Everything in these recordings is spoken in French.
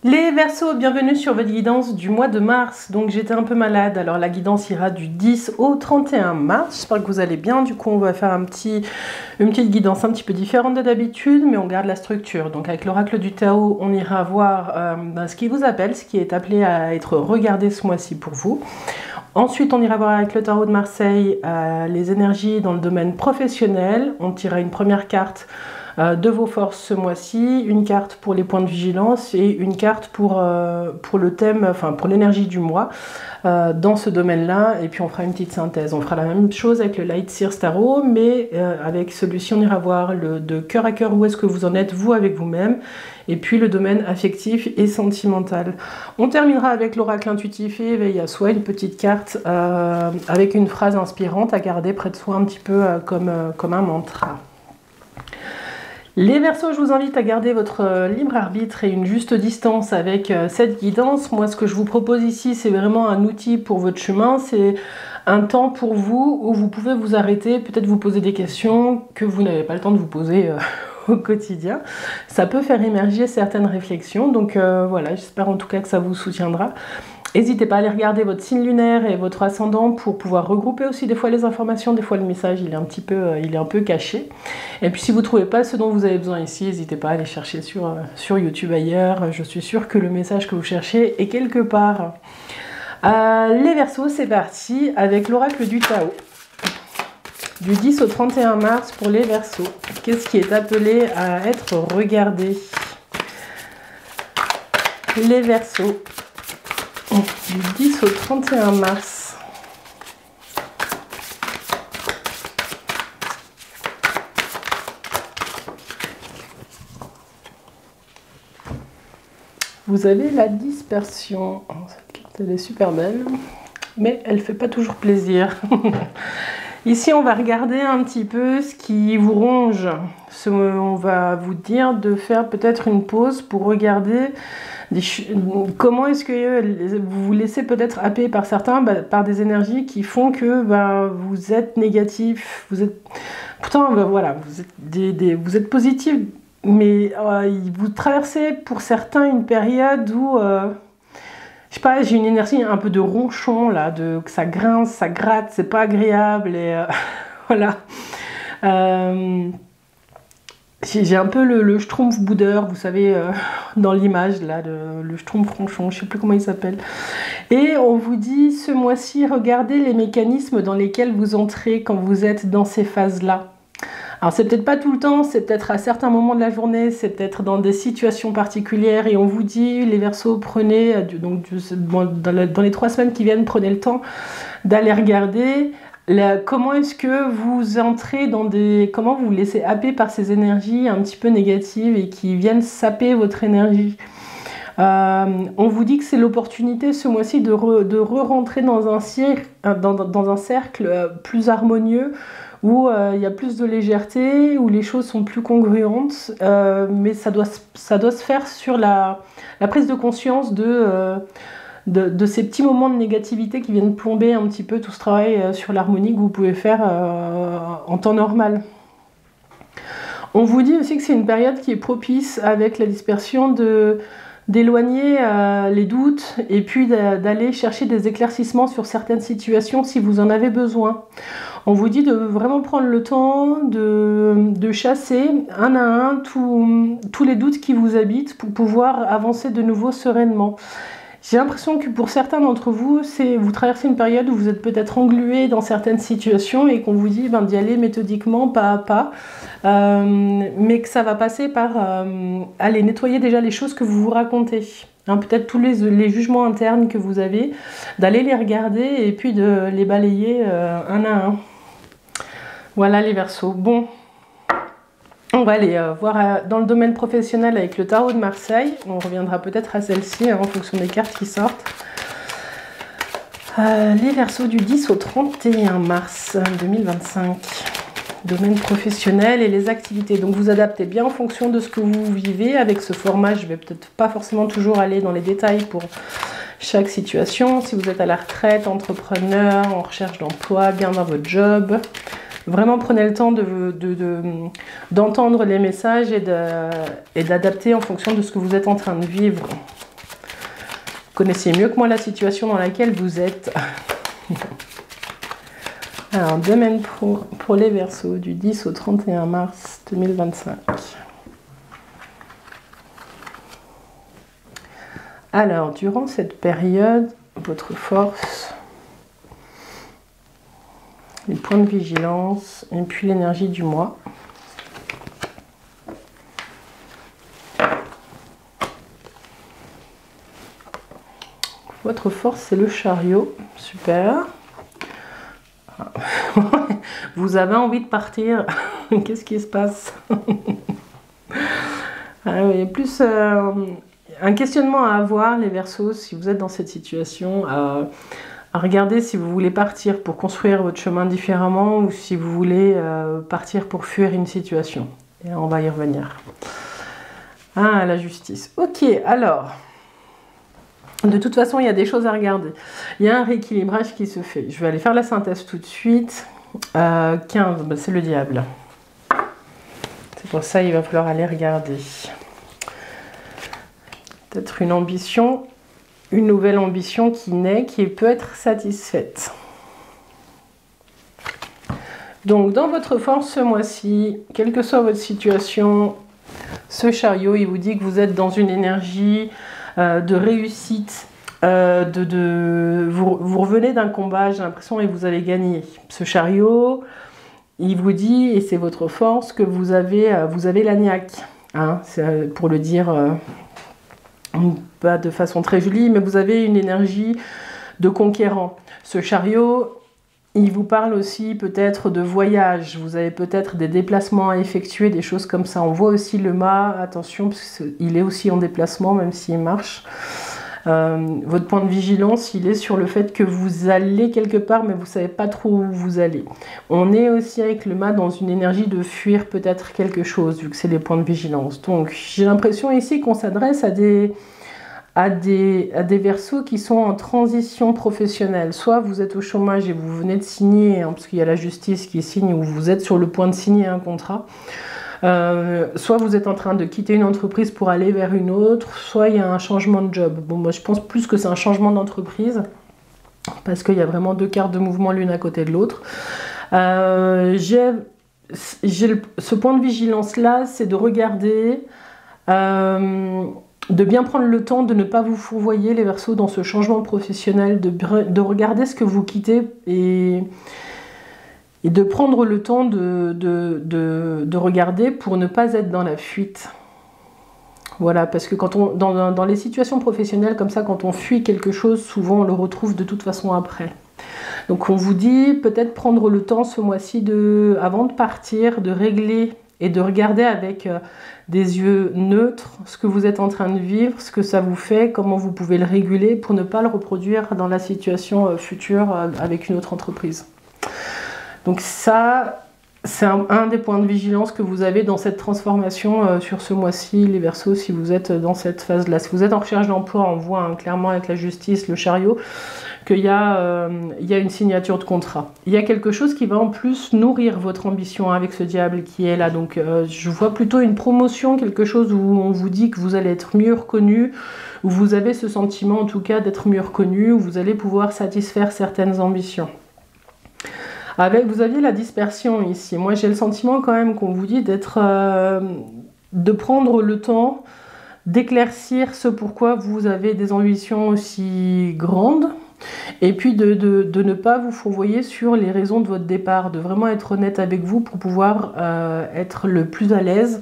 Les Verseaux, bienvenue sur votre guidance du mois de mars. Donc j'étais un peu malade, alors la guidance ira du 10 au 31 mars. J'espère que vous allez bien. Du coup, on va faire une petite guidance un petit peu différente de d'habitude, mais on garde la structure. Donc avec l'oracle du Tao, on ira voir ce qui vous appelle, ce qui est appelé à être regardé ce mois-ci pour vous. Ensuite, on ira voir avec le tarot de Marseille les énergies dans le domaine professionnel. On tirera une première carte de vos forces ce mois-ci, une carte pour les points de vigilance et une carte pour le thème, enfin pour l'énergie du mois dans ce domaine-là. Et puis on fera une petite synthèse. On fera la même chose avec le Light Seers Tarot, mais avec celui-ci, on ira voir de cœur à cœur où est-ce que vous en êtes, vous, avec vous-même. Et puis le domaine affectif et sentimental. On terminera avec l'oracle intuitif et éveil à soi, une petite carte avec une phrase inspirante à garder près de soi un petit peu comme un mantra. Les Verseaux, je vous invite à garder votre libre arbitre et une juste distance avec cette guidance. Moi, ce que je vous propose ici, c'est vraiment un outil pour votre chemin. C'est un temps pour vous où vous pouvez vous arrêter, peut-être vous poser des questions que vous n'avez pas le temps de vous poser au quotidien. Ça peut faire émerger certaines réflexions. Donc voilà, j'espère en tout cas que ça vous soutiendra. N'hésitez pas à aller regarder votre signe lunaire et votre ascendant pour pouvoir regrouper aussi des fois les informations. Des fois le message il est un peu caché. Et puis si vous ne trouvez pas ce dont vous avez besoin ici, n'hésitez pas à aller chercher sur YouTube ailleurs. Je suis sûre que le message que vous cherchez est quelque part. Les Verseaux, c'est parti avec l'oracle du Tao. Du 10 au 31 mars pour les Verseaux. Qu'est-ce qui est appelé à être regardé? Les Verseaux. Du 10 au 31 mars. Vous avez la dispersion. Cette carte, elle est super belle, mais elle ne fait pas toujours plaisir. Ici, on va regarder un petit peu ce qui vous ronge. On va vous dire de faire peut-être une pause pour regarder comment est-ce que vous vous laissez peut-être happer par certains, par des énergies qui font que vous êtes négatif, pourtant voilà, vous êtes positif, mais vous traversez pour certains une période où je sais pas, j'ai une énergie un peu de ronchon là, que ça grince, ça gratte, c'est pas agréable et voilà. J'ai un peu le schtroumpf-boudeur, vous savez, dans l'image là, le schtroumpf-ronchon, je sais plus comment il s'appelle. Et on vous dit ce mois-ci, regardez les mécanismes dans lesquels vous entrez quand vous êtes dans ces phases-là. Alors c'est peut-être pas tout le temps, c'est peut-être à certains moments de la journée, c'est peut-être dans des situations particulières et on vous dit, les Verseaux, prenez, dans les 3 semaines qui viennent, prenez le temps d'aller regarder comment est-ce que vous entrez comment vous vous laissez happer par ces énergies un petit peu négatives et qui viennent saper votre énergie. On vous dit que c'est l'opportunité ce mois-ci de re-rentrer dans un cercle plus harmonieux, où il y a plus de légèreté, où les choses sont plus congruentes, mais ça doit se faire sur la prise de conscience de ces petits moments de négativité qui viennent plomber un petit peu tout ce travail sur l'harmonie que vous pouvez faire en temps normal. On vous dit aussi que c'est une période qui est propice avec la dispersion d'éloigner les doutes et puis d'aller chercher des éclaircissements sur certaines situations si vous en avez besoin. On vous dit de vraiment prendre le temps de chasser un à un tous les doutes qui vous habitent pour pouvoir avancer de nouveau sereinement. J'ai l'impression que pour certains d'entre vous, vous traversez une période où vous êtes peut-être englué dans certaines situations et qu'on vous dit d'y aller méthodiquement, pas à pas, mais que ça va passer par aller nettoyer déjà les choses que vous vous racontez. Peut-être tous les jugements internes que vous avez, d'aller les regarder et puis de les balayer un à un. Voilà les Verseaux. Bon. On va aller voir dans le domaine professionnel avec le tarot de Marseille. On reviendra peut-être à celle-ci en fonction des cartes qui sortent. Les Verseaux du 10 au 31 mars 2025. Domaine professionnel et les activités. Donc vous adaptez bien en fonction de ce que vous vivez. Avec ce format, je vais peut-être pas forcément toujours aller dans les détails pour chaque situation. Si vous êtes à la retraite, entrepreneur, en recherche d'emploi, bien dans votre job. Vraiment prenez le temps d'entendre les messages et d'adapter en fonction de ce que vous êtes en train de vivre. connaissez mieux que moi la situation dans laquelle vous êtes. Alors, domaine pro pour les Verseaux du 10 au 31 mars 2025. Alors, durant cette période, votre force, les points de vigilance et puis l'énergie du mois. Votre force, c'est le chariot. Super. Vous avez envie de partir. Qu'est-ce qui se passe? Il y a plus un questionnement à avoir, les Verseaux, si vous êtes dans cette situation, à regarder si vous voulez partir pour construire votre chemin différemment ou si vous voulez partir pour fuir une situation. Et on va y revenir. Ah, la justice. Ok, alors... De toute façon, il y a des choses à regarder. Il y a un rééquilibrage qui se fait. Je vais aller faire la synthèse tout de suite. 15, ben c'est le diable. C'est pour ça qu'il va falloir aller regarder. Peut-être une ambition, une nouvelle ambition qui naît, qui peut être satisfaite. Donc, dans votre force ce mois-ci, quelle que soit votre situation, ce chariot, il vous dit que vous êtes dans une énergie... de réussite, vous revenez d'un combat, j'ai l'impression, et vous allez gagner. Ce chariot, il vous dit, et c'est votre force, que vous avez la niaque, hein, pour le dire pas de façon très jolie, mais vous avez une énergie de conquérant. Ce chariot, il vous parle aussi peut-être de voyage, vous avez peut-être des déplacements à effectuer, des choses comme ça. On voit aussi le mât, attention, parce qu'il est aussi en déplacement, même s'il marche. Votre point de vigilance, il est sur le fait que vous allez quelque part, mais vous ne savez pas trop où vous allez. On est aussi avec le mât dans une énergie de fuir peut-être quelque chose, vu que c'est les points de vigilance. Donc j'ai l'impression ici qu'on s'adresse à des Verseaux qui sont en transition professionnelle. Soit vous êtes au chômage et vous venez de signer, hein, parce qu'il y a la justice qui signe, ou vous êtes sur le point de signer un contrat. Soit vous êtes en train de quitter une entreprise pour aller vers une autre, soit il y a un changement de job. Bon, moi je pense plus que c'est un changement d'entreprise, parce qu'il y a vraiment deux cartes de mouvement l'une à côté de l'autre. Ce point de vigilance là, c'est de regarder... de bien prendre le temps de ne pas vous fourvoyer les Verseaux dans ce changement professionnel, de regarder ce que vous quittez et de prendre le temps de regarder pour ne pas être dans la fuite. Voilà, parce que quand dans les situations professionnelles comme ça, quand on fuit quelque chose, souvent on le retrouve de toute façon après. Donc on vous dit peut-être prendre le temps ce mois-ci, avant de partir, de régler et de regarder avec des yeux neutres ce que vous êtes en train de vivre, ce que ça vous fait, comment vous pouvez le réguler pour ne pas le reproduire dans la situation future avec une autre entreprise. Donc ça, c'est un des points de vigilance que vous avez dans cette transformation sur ce mois-ci, les Verseaux, si vous êtes dans cette phase-là. Si vous êtes en recherche d'emploi, on voit clairement avec la justice, le chariot, qu'il y a une signature de contrat. Il y a quelque chose qui va en plus nourrir votre ambition avec ce diable qui est là. Donc je vois plutôt une promotion, quelque chose où on vous dit que vous allez être mieux reconnu, où vous avez ce sentiment en tout cas d'être mieux reconnu, où vous allez pouvoir satisfaire certaines ambitions. Vous aviez la dispersion ici. Moi j'ai le sentiment quand même qu'on vous dit de prendre le temps d'éclaircir ce pourquoi vous avez des ambitions aussi grandes. Et puis de ne pas vous fourvoyer sur les raisons de votre départ, de vraiment être honnête avec vous pour pouvoir être le plus à l'aise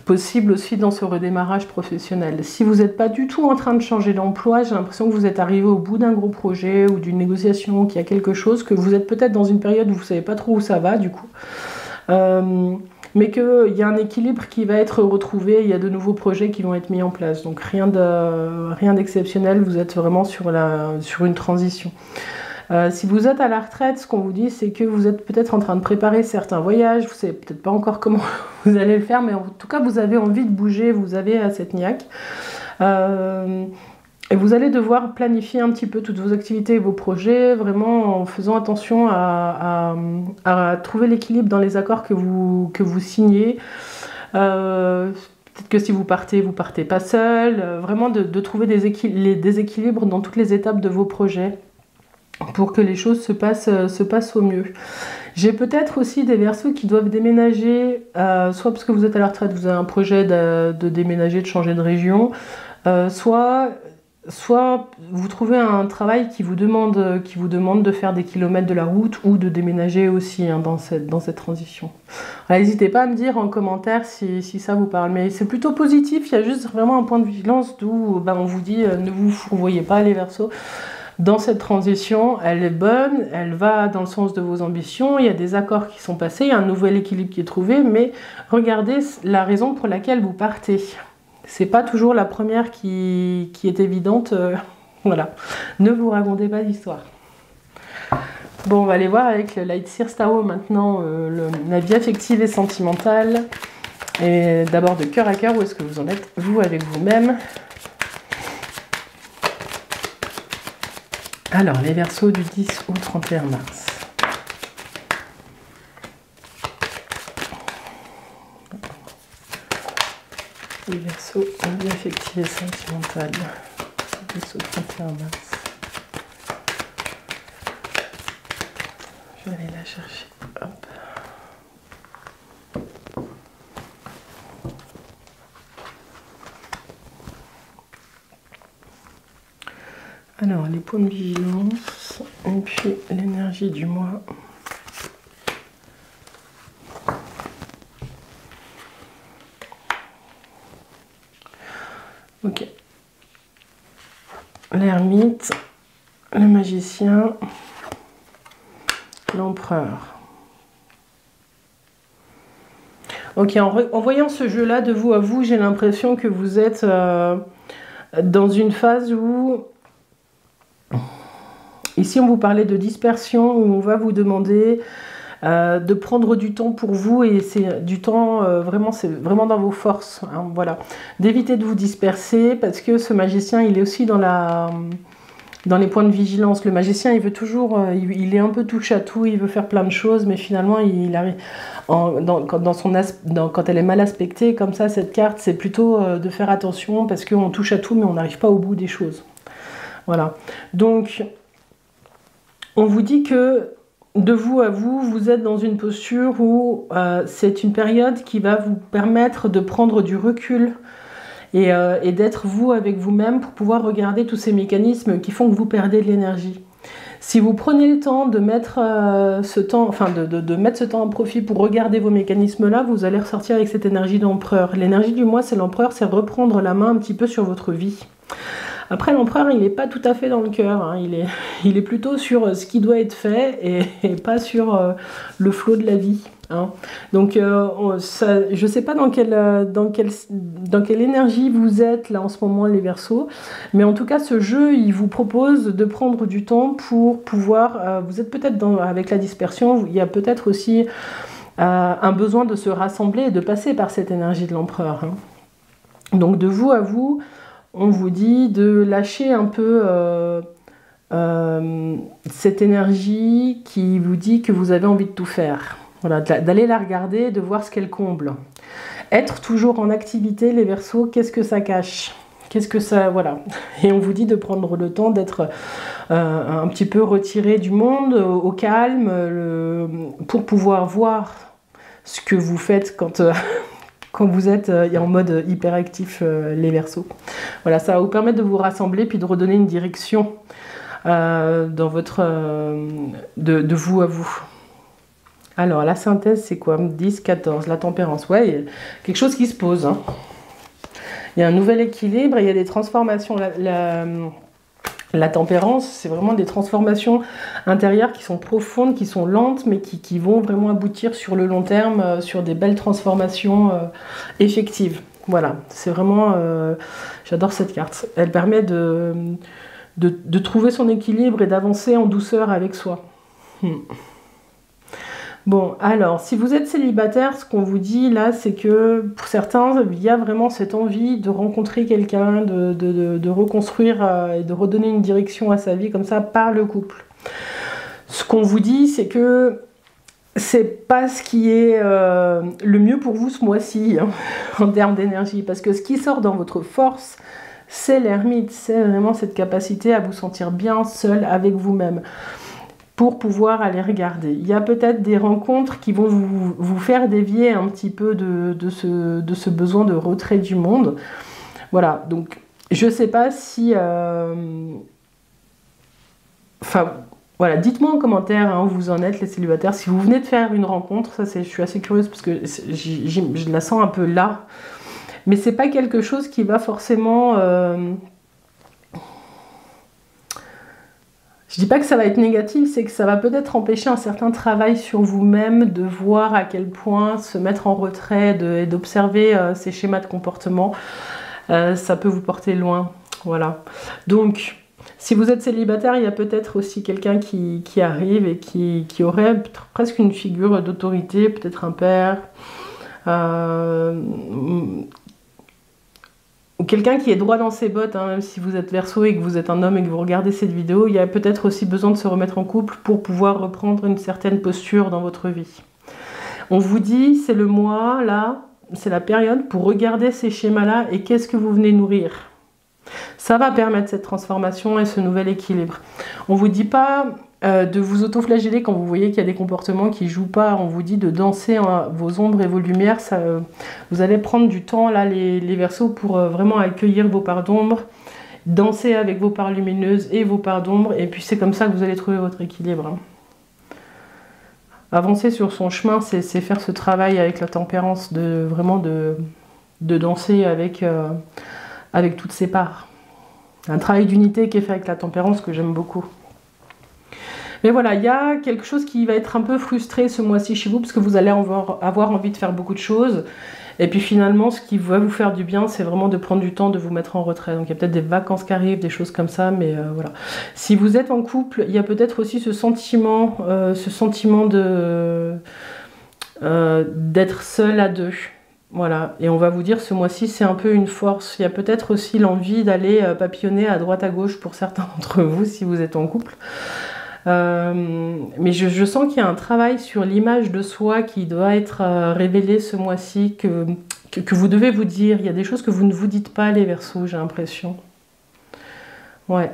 possible aussi dans ce redémarrage professionnel. Si vous n'êtes pas du tout en train de changer d'emploi, j'ai l'impression que vous êtes arrivé au bout d'un gros projet ou d'une négociation, qu'il y a quelque chose, que vous êtes peut-être dans une période où vous ne savez pas trop où ça va du coup. Mais qu'il y a un équilibre qui va être retrouvé, il y a de nouveaux projets qui vont être mis en place. Donc rien d'exceptionnel, vous êtes vraiment sur une transition. Si vous êtes à la retraite, ce qu'on vous dit, c'est que vous êtes peut-être en train de préparer certains voyages, vous ne savez peut-être pas encore comment vous allez le faire, mais en tout cas, vous avez envie de bouger, vous avez cette niaque. Et vous allez devoir planifier un petit peu toutes vos activités et vos projets, vraiment en faisant attention à trouver l'équilibre dans les accords que vous signez. Peut-être que si vous partez pas seul. Vraiment de trouver des équilibres dans toutes les étapes de vos projets pour que les choses se passent au mieux. J'ai peut-être aussi des Verseaux qui doivent déménager, soit parce que vous êtes à la retraite, vous avez un projet de déménager, de changer de région, soit vous trouvez un travail qui vous demande de faire des kilomètres de la route ou de déménager aussi hein, dans cette transition. N'hésitez pas à me dire en commentaire si ça vous parle, mais c'est plutôt positif, il y a juste vraiment un point de vigilance d'où on vous dit ne vous fourvoyez pas les Verseaux. Dans cette transition, elle est bonne, elle va dans le sens de vos ambitions, il y a des accords qui sont passés, il y a un nouvel équilibre qui est trouvé, mais regardez la raison pour laquelle vous partez. C'est pas toujours la première qui est évidente, voilà. Ne vous racontez pas d'histoire. Bon, on va aller voir avec le Light Seer Tarot maintenant, la vie affective et sentimentale. Et d'abord de cœur à cœur, où est-ce que vous en êtes, vous, avec vous-même? Alors, les Verseaux du 10 au 31 mars. Les Verseaux en vie affective et sentimentale. 10 au 31 mars. Je vais aller la chercher. Hop. Alors, les points de vigilance, et puis l'énergie du mois. Ok. L'ermite, le magicien, l'empereur. Ok, en voyant ce jeu-là de vous à vous, j'ai l'impression que vous êtes dans une phase où... Ici, on vous parlait de dispersion, où on va vous demander de prendre du temps pour vous, et c'est du temps, c'est vraiment dans vos forces, hein, voilà. D'éviter de vous disperser, parce que ce magicien, il est aussi dans les points de vigilance. Le magicien, il veut toujours, il est un peu touche à tout, il veut faire plein de choses, mais finalement, il arrive, quand elle est mal aspectée, comme ça, cette carte, c'est plutôt de faire attention, parce qu'on touche à tout, mais on n'arrive pas au bout des choses. Voilà. Donc... On vous dit que de vous à vous, vous êtes dans une posture où c'est une période qui va vous permettre de prendre du recul et d'être vous avec vous-même pour pouvoir regarder tous ces mécanismes qui font que vous perdez de l'énergie. Si vous prenez le temps de mettre ce temps en profit pour regarder vos mécanismes-là, vous allez ressortir avec cette énergie d'empereur. L'énergie du mois, c'est l'empereur, c'est reprendre la main un petit peu sur votre vie. Après, l'empereur, il n'est pas tout à fait dans le cœur, hein. Il est plutôt sur ce qui doit être fait et pas sur le flot de la vie. Hein. Donc, je ne sais pas dans quelle énergie vous êtes là en ce moment, les Verseaux, mais en tout cas, ce jeu, il vous propose de prendre du temps pour pouvoir... vous êtes peut-être avec la dispersion, il y a peut-être aussi un besoin de se rassembler et de passer par cette énergie de l'empereur. Hein. Donc, de vous à vous... On vous dit de lâcher un peu cette énergie qui vous dit que vous avez envie de tout faire. Voilà, d'aller la regarder, de voir ce qu'elle comble. Être toujours en activité, les Verseaux, qu'est-ce que ça cache? Qu'est-ce que ça... Voilà. Et on vous dit de prendre le temps d'être un petit peu retiré du monde, au calme, pour pouvoir voir ce que vous faites quand vous êtes en mode hyperactif, les Verseaux. Voilà, ça va vous permettre de vous rassembler puis de redonner une direction dans votre de vous à vous. Alors, la synthèse, c'est quoi? 10, 14, la tempérance. Ouais, il y a quelque chose qui se pose. Hein. Il y a un nouvel équilibre et il y a des transformations. La tempérance, c'est vraiment des transformations intérieures qui sont profondes, qui sont lentes, mais qui vont vraiment aboutir sur le long terme, sur des belles transformations effectives. Voilà, c'est vraiment... j'adore cette carte. Elle permet de trouver son équilibre et d'avancer en douceur avec soi. Bon, alors, si vous êtes célibataire, ce qu'on vous dit là, c'est que pour certains, il y a vraiment cette envie de rencontrer quelqu'un, de reconstruire et de redonner une direction à sa vie comme ça par le couple. Ce qu'on vous dit, c'est que c'est pas ce qui est le mieux pour vous ce mois-ci, hein, en termes d'énergie. Parce que ce qui sort dans votre force, c'est l'ermite. C'est vraiment cette capacité à vous sentir bien seul avec vous-même, pour pouvoir aller regarder. Il y a peut-être des rencontres qui vont vous faire dévier un petit peu de ce besoin de retrait du monde. Voilà, donc je sais pas si... Enfin, voilà, dites-moi en commentaire hein, où vous en êtes, les célibataires. Si vous venez de faire une rencontre, ça je suis assez curieuse parce que je la sens un peu là. Mais c'est pas quelque chose qui va forcément... Je dis pas que ça va être négatif, c'est que ça va peut-être empêcher un certain travail sur vous-même, de voir à quel point se mettre en retrait et d'observer ces schémas de comportement, ça peut vous porter loin. Voilà. Donc, si vous êtes célibataire, il y a peut-être aussi quelqu'un qui arrive et qui aurait presque une figure d'autorité, peut-être un père, ou quelqu'un qui est droit dans ses bottes, hein, même si vous êtes Verseau et que vous êtes un homme et que vous regardez cette vidéo, il y a peut-être aussi besoin de se remettre en couple pour pouvoir reprendre une certaine posture dans votre vie. On vous dit, c'est le mois, là, c'est la période pour regarder ces schémas-là et qu'est-ce que vous venez nourrir. Ça va permettre cette transformation et ce nouvel équilibre. On vous dit pas de vous auto-flageller quand vous voyez qu'il y a des comportements qui ne jouent pas. On vous dit de danser vos ombres et vos lumières. Ça, vous allez prendre du temps, là, les Verseaux, pour vraiment accueillir vos parts d'ombre, danser avec vos parts lumineuses et vos parts d'ombre. Et puis c'est comme ça que vous allez trouver votre équilibre. Hein. Avancer sur son chemin, c'est faire ce travail avec la tempérance, vraiment de danser avec toutes ses parts. Un travail d'unité qui est fait avec la tempérance que j'aime beaucoup. Mais voilà, il y a quelque chose qui va être un peu frustré ce mois-ci chez vous parce que vous allez avoir envie de faire beaucoup de choses. Et puis finalement, ce qui va vous faire du bien, c'est vraiment de prendre du temps, de vous mettre en retrait. Donc il y a peut-être des vacances qui arrivent, des choses comme ça, mais voilà. Si vous êtes en couple, il y a peut-être aussi ce sentiment d'être seul à deux. Voilà, et on va vous dire ce mois-ci c'est un peu une force. Il y a peut-être aussi l'envie d'aller papillonner à droite à gauche pour certains d'entre vous si vous êtes en couple. Mais je sens qu'il y a un travail sur l'image de soi qui doit être révélé ce mois-ci, que vous devez vous dire. Il y a des choses que vous ne vous dites pas les Verseaux, j'ai l'impression. Ouais.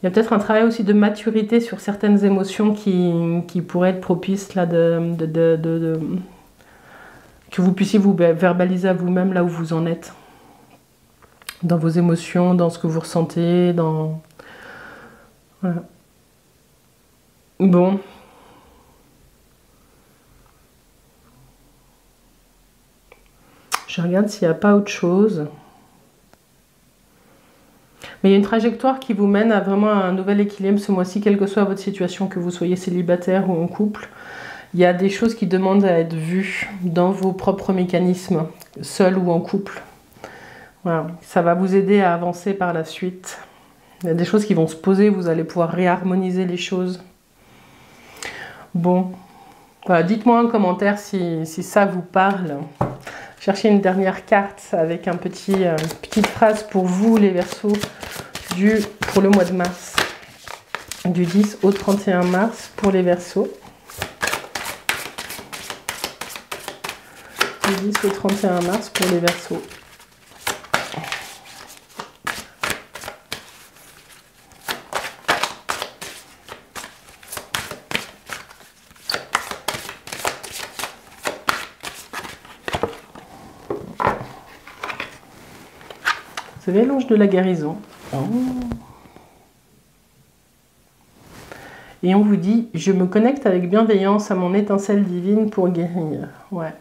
Il y a peut-être un travail aussi de maturité sur certaines émotions qui pourraient être propices là, que vous puissiez vous verbaliser à vous-même là où vous en êtes. Dans vos émotions, dans ce que vous ressentez, dans... Voilà. Bon. Je regarde s'il n'y a pas autre chose. Mais il y a une trajectoire qui vous mène à vraiment un nouvel équilibre ce mois-ci, quelle que soit votre situation, que vous soyez célibataire ou en couple. Il y a des choses qui demandent à être vues dans vos propres mécanismes, seul ou en couple. Voilà. Ça va vous aider à avancer par la suite. Il y a des choses qui vont se poser, vous allez pouvoir réharmoniser les choses. Bon, voilà, dites-moi en commentaire si ça vous parle. Cherchez une dernière carte avec une petite phrase pour vous les Verseaux pour le mois de mars. Du 10 au 31 mars pour les Verseaux. Du 10 au 31 mars pour les Verseaux. Vous avez l'ange de la guérison. Oh. Et on vous dit, je me connecte avec bienveillance à mon étincelle divine pour guérir. Ouais.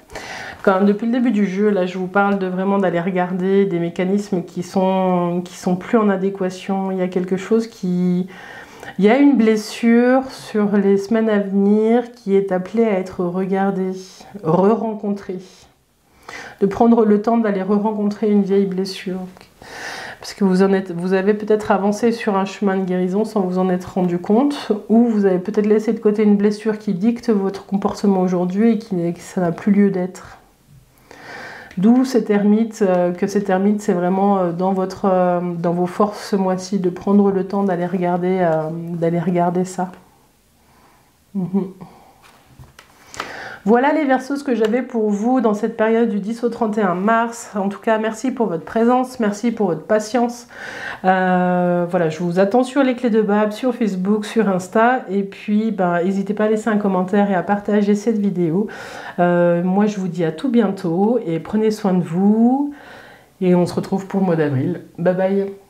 Depuis le début du jeu, là, je vous parle vraiment d'aller regarder des mécanismes qui sont plus en adéquation. Il y a quelque chose il y a une blessure sur les semaines à venir qui est appelée à être regardée, re-rencontrée. De prendre le temps d'aller re-rencontrer une vieille blessure. Parce que vous avez peut-être avancé sur un chemin de guérison sans vous en être rendu compte, ou vous avez peut-être laissé de côté une blessure qui dicte votre comportement aujourd'hui et que ça n'a plus lieu d'être. D'où cet ermite, que cet ermite, c'est vraiment dans vos forces ce mois-ci, de prendre le temps d'aller regarder ça. Voilà les Verseaux, ce que j'avais pour vous dans cette période du 10 au 31 mars. En tout cas, merci pour votre présence, merci pour votre patience. Voilà, je vous attends sur les clés de Bab, sur Facebook, sur Insta. Et puis, n'hésitez pas à laisser un commentaire et à partager cette vidéo. Moi, je vous dis à tout bientôt et prenez soin de vous. Et on se retrouve pour le mois d'avril. Bye bye!